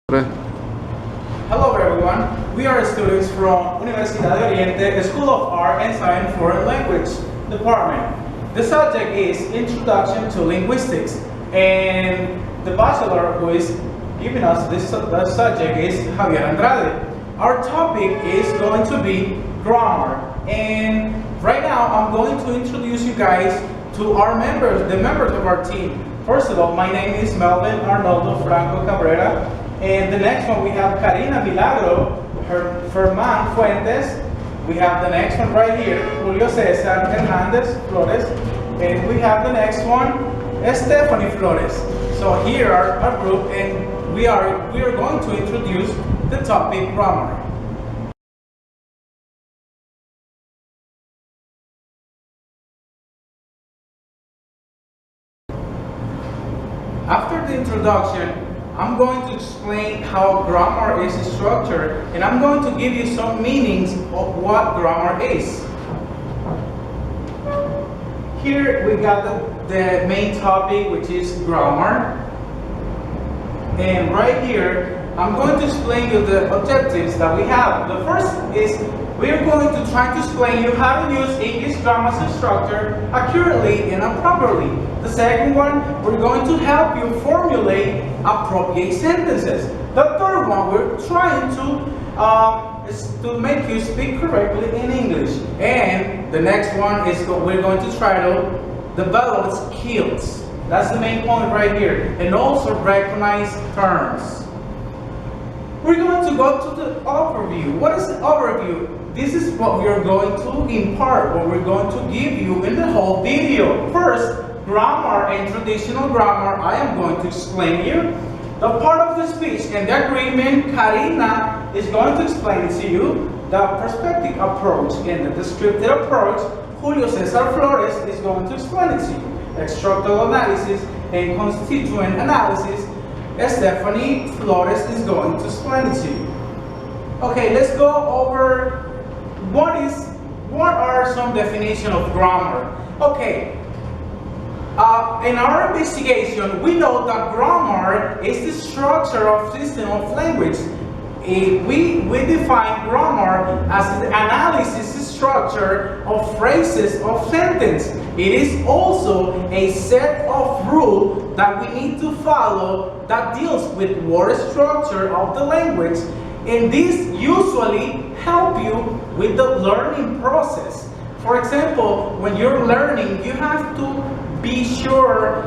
Hello everyone, we are students from Universidad de Oriente, School of Art and Science Foreign Language Department. The subject is Introduction to Linguistics, and the bachelor who is giving us this subject is Javier Andrade. Our topic is going to be grammar, and right now I'm going to introduce you guys to our members, the members of our team. First of all, my name is Melvin Franco Cabrera. And the next one we have Carina Milagro, Fuentes. We have the next one right here, Julio Flores. And we have the next one, Esthefany Flores. So here are our group, and we are going to introduce the topic grammar. After the introduction, I'm going to explain how grammar is structured, and I'm going to give you some meanings of what grammar is. Here we got the main topic, which is grammar. And right here, I'm going to explain you the objectives that we have. The first is we're going to try to explain you how to use English grammar structure accurately and properly. The second one, we're going to help you formulate appropriate sentences. The third one, we're trying to make you speak correctly in English. And the next one is we're going to try to develop skills. That's the main point right here. And also recognize terms. We're going to go to the overview. What is the overview? This is what we are going to impart, what we're going to give you in the whole video. First, grammar and traditional grammar, I am going to explain you. The part of the speech and the agreement, Carina is going to explain it to you. The perspective approach and the descriptive approach, Julio Flores is going to explain it to you. Structural analysis and constituent analysis, Esthefany Flores is going to explain it to you. Okay, let's go over what are some definitions of grammar. Okay, in our investigation, we know that grammar is the structure of system of language. We define grammar as the analysis structure of phrases of sentence. It is also a set of rules that we need to follow that deals with word structure of the language. And these usually help you with the learning process. For example, when you're learning, you have to be sure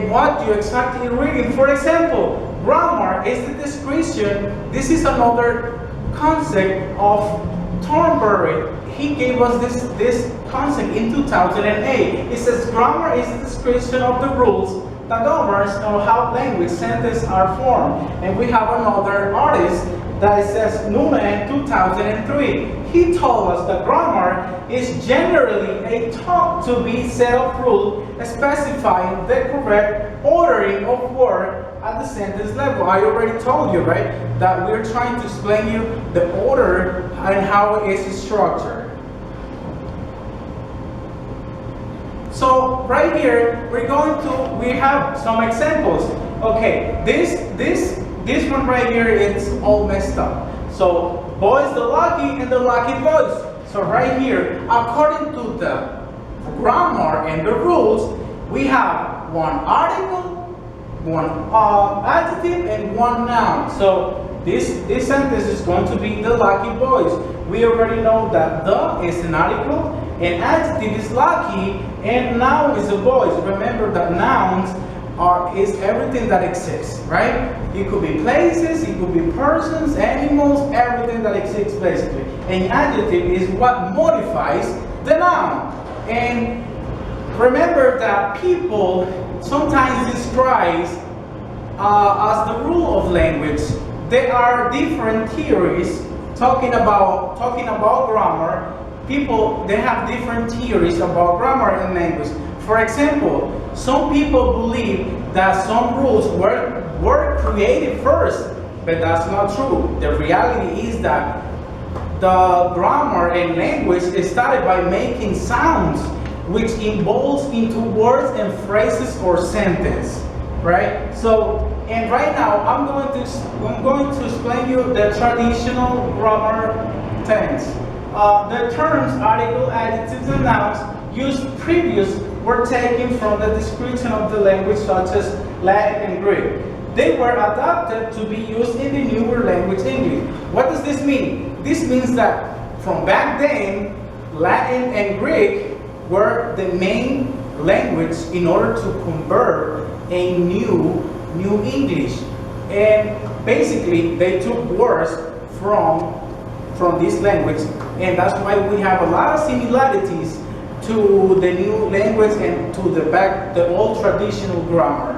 what you're exactly reading. For example, grammar is the description. This is another concept of Thornberry. He gave us this concept in 2008. It says grammar is the description of the rules that governs how language sentences are formed. And we have another artist that says Nuna in 2003. He told us that grammar is generally a taught-to-be set of rules specifying the correct ordering of words at the sentence level. I already told you, right, that we're trying to explain you the order and how it is structured. So right here, we have some examples. Okay, this one right here is all messed up. So boys the lucky and the lucky boys. So right here, according to the grammar and the rules, we have one article, one adjective, and one noun. So this sentence is going to be the lucky boys. We already know that the is an article, and adjective is lucky, and noun is the boys. Remember that nouns is everything that exists, right? It could be places, it could be persons, animals, everything that exists basically. And adjective is what modifies the noun. And remember that people sometimes describe as the rule of language. There are different theories talking about grammar. People, they have different theories about grammar in language. For example, some people believe that some rules were created first, but that's not true. The reality is that the grammar and language started by making sounds, which evolves into words and phrases or sentences. right? So, and right now I'm going to explain you the traditional grammar tense. The terms article, adjectives, and nouns used previous were taken from the description of the language, such as Latin and Greek. They were adapted to be used in the newer language English. What does this mean? This means that from back then, Latin and Greek were the main language in order to convert a new English. And basically, they took words from this language, and that's why we have a lot of similarities to the new language and to the old traditional grammar.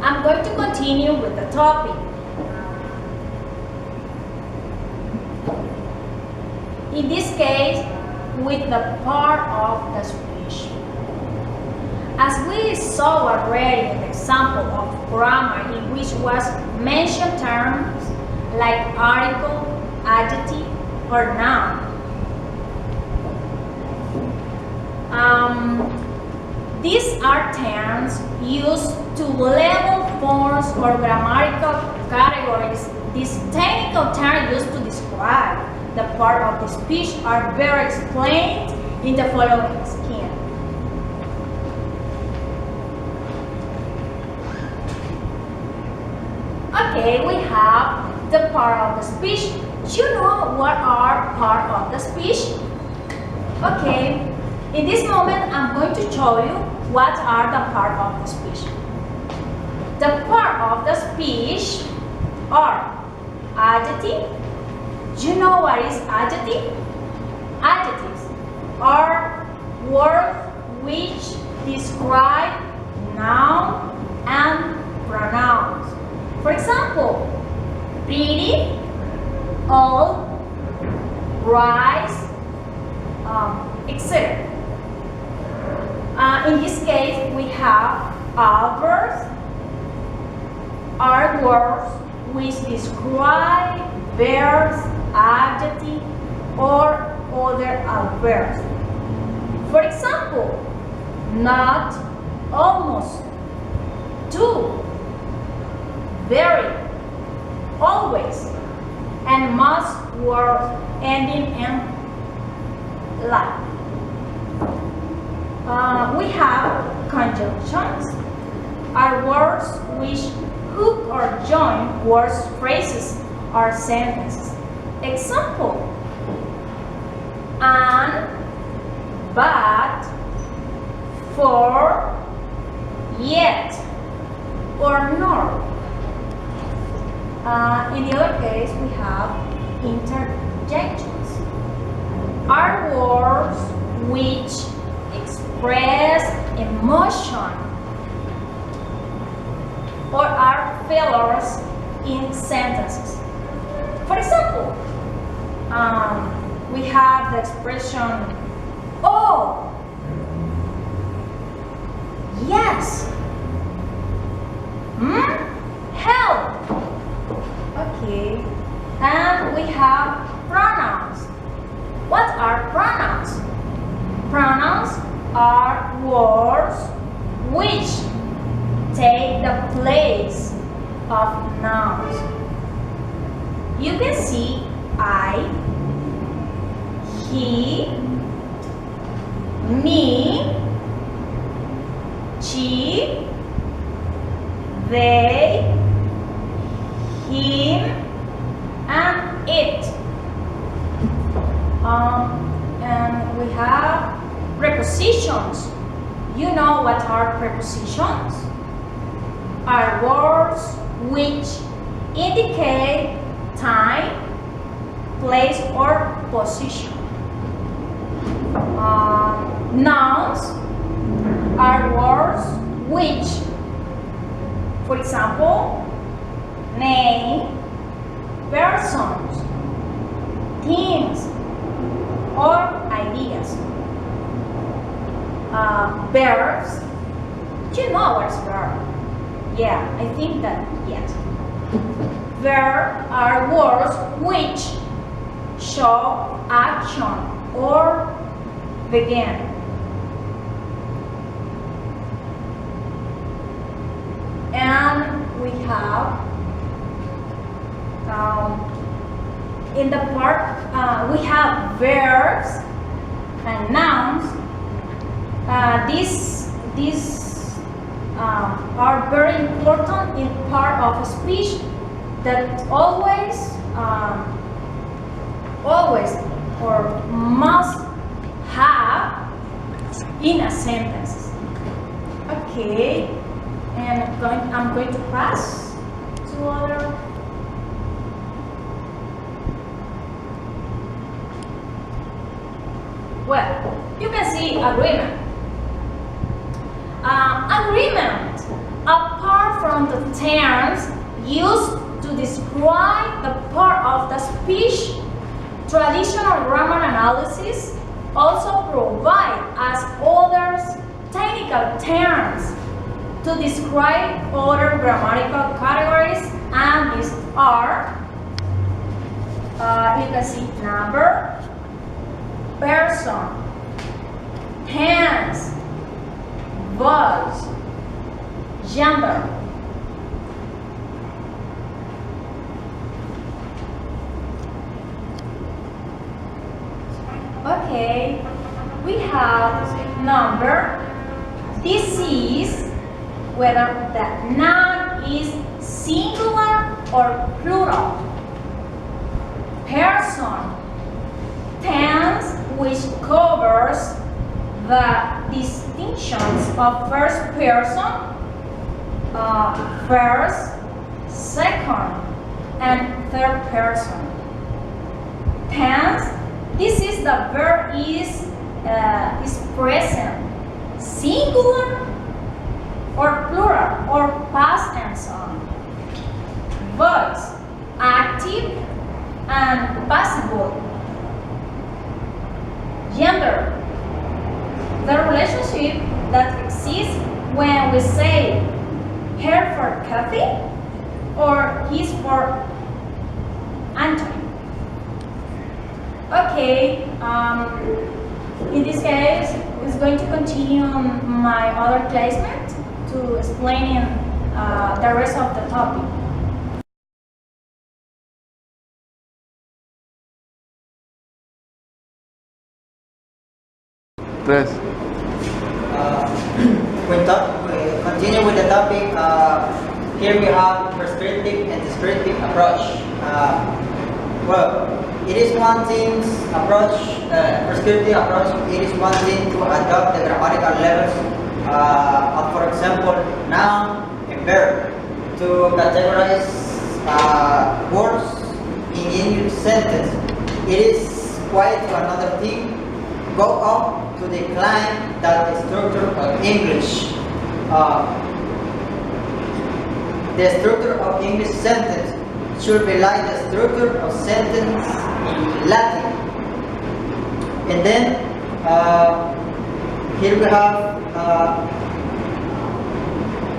I'm going to continue with the topic. In this case, with the part of the speech. As we saw already an example of grammar in which was mentioned terms like article, adjective, or noun. These are terms used to label forms or grammatical categories. These technical terms used to describe the part of the speech are better explained in the following scheme. Okay, we have the part of the speech. Do you know what are part of the speech? Okay, in this moment I'm going to show you what are the part of the speech. The part of the speech are adjective. Do you know what is adjective? Adjectives are words which describe noun and pronouns. For example, pretty, old, rice, etc. In this case, we have adverbs, are words which describe verbs, adjective, or other adverbs. For example, not, almost, to, very, always, and must words ending in like. We have conjunctions, are words which hook or join words, phrases, or sentences. Example: and, but, for, yet, or nor. In the other case, we have interjections, are words which express emotion or are fillers in sentences. For example, we have the expression, oh, yes, help. Okay, and we have pronouns. What are pronouns? Pronouns are words which take the place of nouns. You can see I, he, me, she, they, him, and it. And we have prepositions. You know what are prepositions? Are words which indicate time, place, or position. Nouns are words which, for example, name, persons, things, or ideas. Verbs. Do you know what's verb? Yeah, I think that yes. Verbs are words which show action or begin. And we have in the part we have verbs and nouns. These are very important in part of a speech that always or must have in a sentence. Okay, and I'm going to pass to other. Well, you can see agreement. Agreement, apart from the terms used to describe the part of the speech, traditional grammar analysis also provide as other technical terms to describe other grammatical categories, and these are, you can see number, person, tense, voice, gender. Okay, we have number. This is whether the noun is singular or plural. Person, tense, which covers the distinctions of first person, first, second, and third person. Tense, this is the verb is present, singular or plural or past and so on. Voice, active and passive. Gender, the relationship that exists when we say her for Kathy or his for Anthony. Okay, in this case, it's going to continue on my other placement to explain the rest of the topic. Tres. We continue with the topic. Here we have prescriptive and descriptive approach. Well, it is one thing's approach, prescriptive approach. It is one thing to adopt the grammatical levels. For example, noun and verb to categorize words in English sentence. It is quite another thing. Go up to decline that the structure of English. The structure of English sentence should be like the structure of sentence in Latin. And then here we have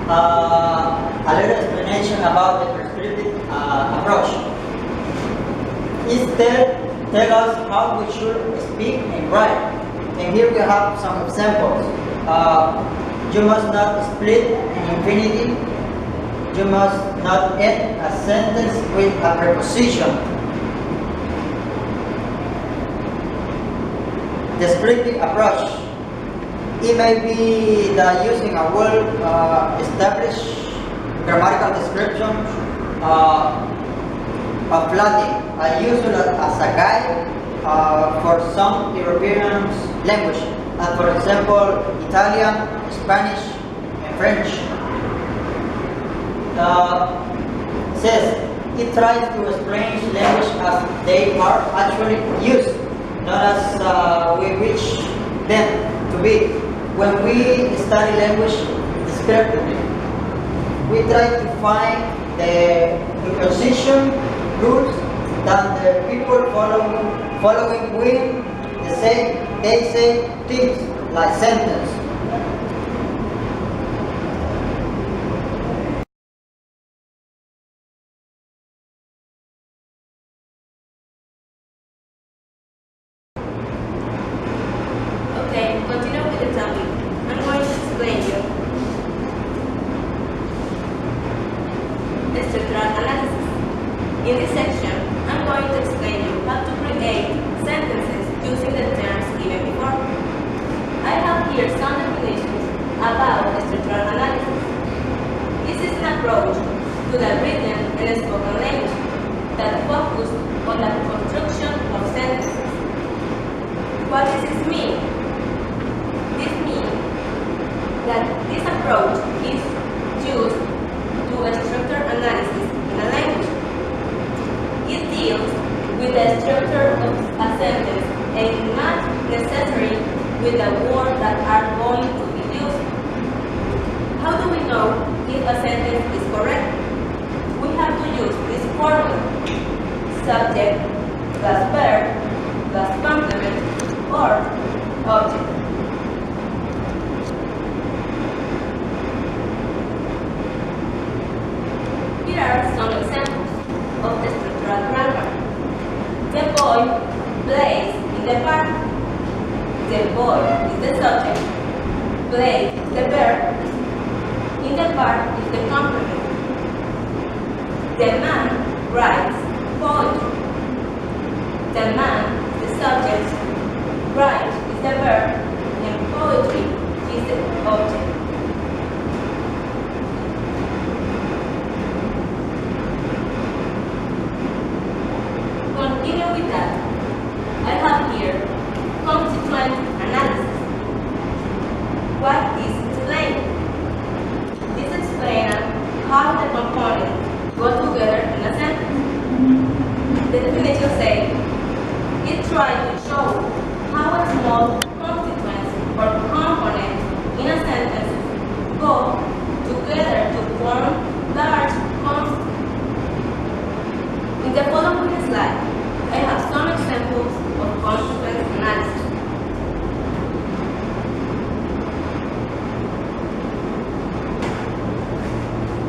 a little explanation about the prescriptive approach. Instead, tell us how we should speak and write. And here we have some examples. You must not split an infinitive. You must not end a sentence with a preposition. Descriptive approach. It may be the using a well-established grammatical description of Latin. I use it as a guide for some European language, for example, Italian, Spanish, and French. Says it tries to explain language as they are actually used, not as we wish them to be. When we study language descriptively, we try to find the preposition rules that the people following with they say things like sentence. Okay, continue with the topic. I'm going to explain you the structural analysis. In this section, I'm going to explain you how to create sentences using the terms given before. I have here some definitions about structural analysis. This is an approach to the written and spoken language that focus on the construction of sentences. What does this mean? This means that this approach is used to structure analysis in a language. It deals with the structure of a sentence and not necessarily with the words that are going to be used. How do we know if a sentence is correct? We have to use this formula: subject plus verb plus complement or object. Here are some examples of the structural grammar. The boy plays in the park. The boy is the subject. Play is the verb. In the park is the complement. The man writes poetry. The man is the subject. Write is the verb, and poetry is the object. Continue with that. I have here constituent analysis. What is explained? This explains how the components go together in a sentence. The definition says it tries to show how a small constituents or components in a sentence go together to form large concepts. In the following slide, I have some examples of consequence analysis.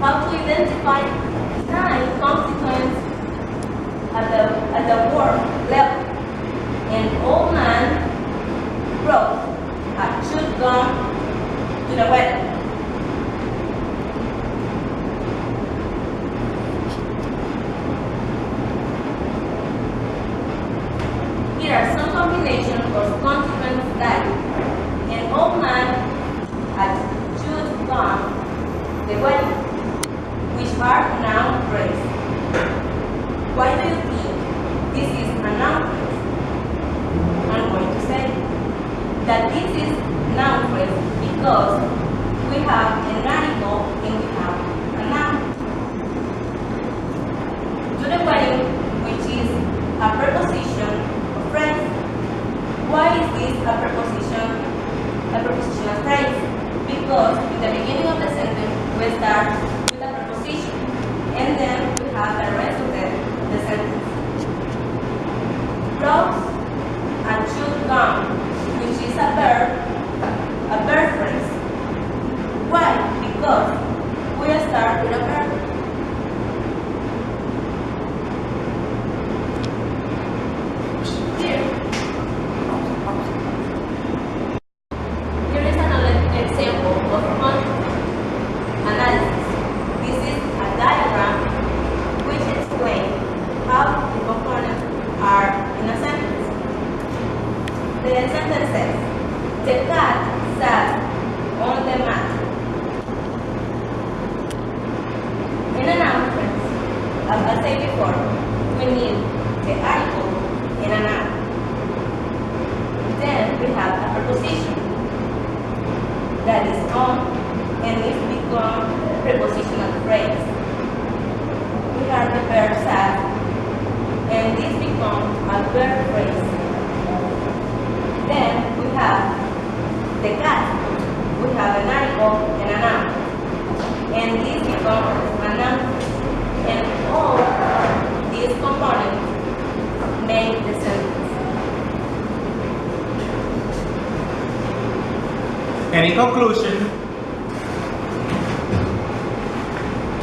How to identify 9 constituents at the word level. An old man brought a chewed gum to the wedding. Here are some combinations of consequence that an old man had chewed gum the wedding, which are noun phrase. Why do you think this is a noun phrase? I'm going to say that this is noun phrase because we have an article and we have a noun. To the wedding, which is a preposition of phrase. Why is this a prepositional phrase? Because in the beginning of the sentence we start with a preposition and then we have the rest of the sentence. Brought and chewed gum, which is a verb phrase. Why? Because we start with a verb. Here is another example of context analysis. This is a diagram which explains how the components are in a sentence. The sentence says, the cat sat on the mat. In a noun phrase, as I said before, we need the article and a noun. Then we have a preposition that is on and it becomes a prepositional phrase. We have the verb sat and this becomes a verb phrase. Then we have the cat. We have an article and a noun. And this becomes a noun. And all these components make the sentence. Any conclusion?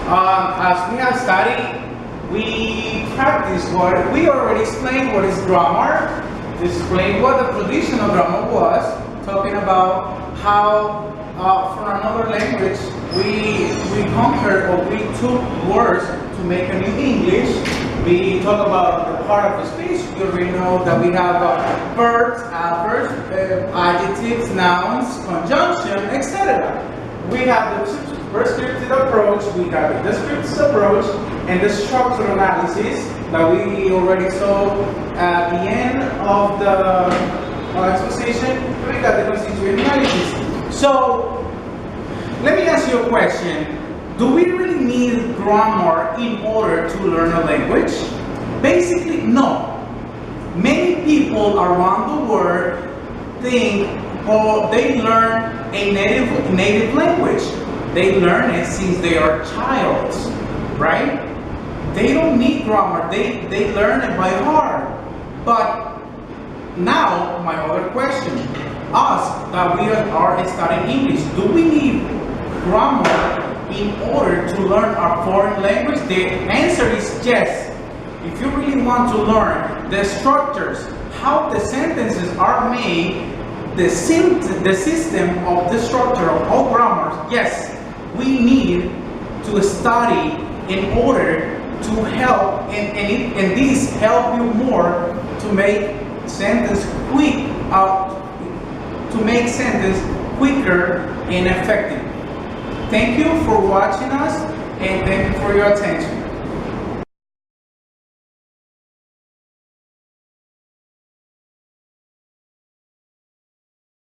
As we have studied, we practiced we already explained what is grammar, explained what the traditional grammar was, talking about how for another language we conquered or we took words to make a new English. We talk about the part of the speech. You already know that we have verbs, adverbs, adjectives, nouns, conjunction, etc. We have the prescriptive approach, we have the descriptive approach, and the structural analysis that we already saw at the end of the exposition. We got the constituent analysis. So, let me ask you a question. Do we really need grammar in order to learn a language? Basically, no. Many people around the world think or they learn a native language. They learn it since they are child, right? They don't need grammar. They learn it by heart. But now, my other question, us that we are studying English, do we need grammar in order to learn our foreign language? The answer is yes. If you really want to learn the structures, how the sentences are made, the system of the structure of all grammars, yes, we need to study in order to help, and these help you more to make sentence quicker and effective. Thank you for watching us, and thank you for your attention.